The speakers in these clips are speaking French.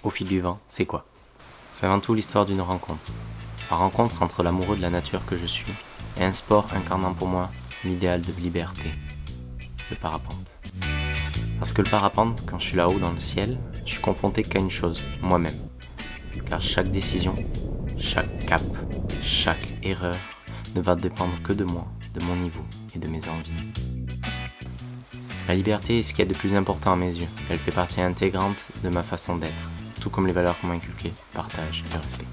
Au fil du vent, c'est quoi? C'est avant tout l'histoire d'une rencontre. La rencontre entre l'amoureux de la nature que je suis et un sport incarnant pour moi l'idéal de liberté, le parapente. Parce que le parapente, quand je suis là-haut dans le ciel, je suis confronté qu'à une chose, moi-même. Car chaque décision, chaque cap, chaque erreur ne va dépendre que de moi, de mon niveau et de mes envies. La liberté est ce qu'il y a de plus important à mes yeux. Elle fait partie intégrante de ma façon d'être, tout comme les valeurs qu'on m'a inculquées, partage et respect.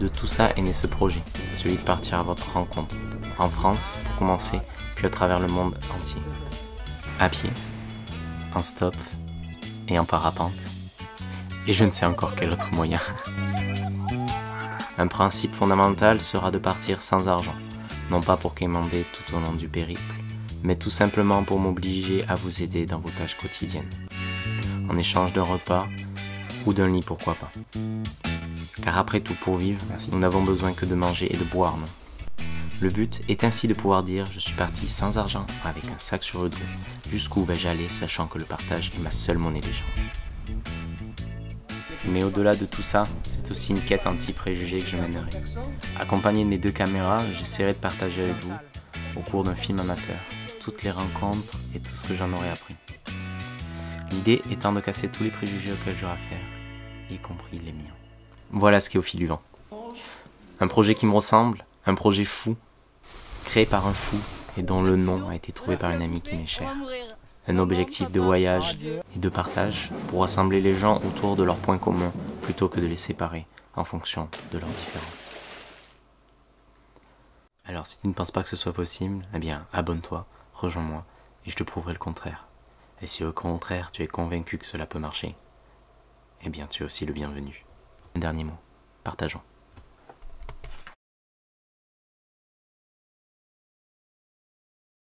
De tout ça est né ce projet, celui de partir à votre rencontre, en France pour commencer, puis à travers le monde entier. À pied, en stop et en parapente, et je ne sais encore quel autre moyen. Un principe fondamental sera de partir sans argent, non pas pour quémander tout au long du périple, mais tout simplement pour m'obliger à vous aider dans vos tâches quotidiennes, en échange d'un repas ou d'un lit, pourquoi pas. Car après tout, pour vivre, nous n'avons besoin que de manger et de boire, non? Le but est ainsi de pouvoir dire « je suis parti sans argent, avec un sac sur le dos, jusqu'où vais-je aller, sachant que le partage est ma seule monnaie d'échange ». Mais au-delà de tout ça, c'est aussi une quête anti-préjugés que je mènerai. Accompagné de mes 2 caméras, j'essaierai de partager avec vous, au cours d'un film amateur, toutes les rencontres et tout ce que j'en aurai appris. L'idée étant de casser tous les préjugés auxquels j'aurai affaire, y compris les miens. Voilà ce qui est Au fil du vent. Un projet qui me ressemble, un projet fou, créé par un fou et dont le nom a été trouvé par une amie qui m'est chère. Un objectif de voyage et de partage pour rassembler les gens autour de leurs points communs plutôt que de les séparer en fonction de leurs différences. Alors si tu ne penses pas que ce soit possible, eh bien abonne-toi, rejoins-moi et je te prouverai le contraire. Et si au contraire tu es convaincu que cela peut marcher, eh bien tu es aussi le bienvenu. Un dernier mot, partageons.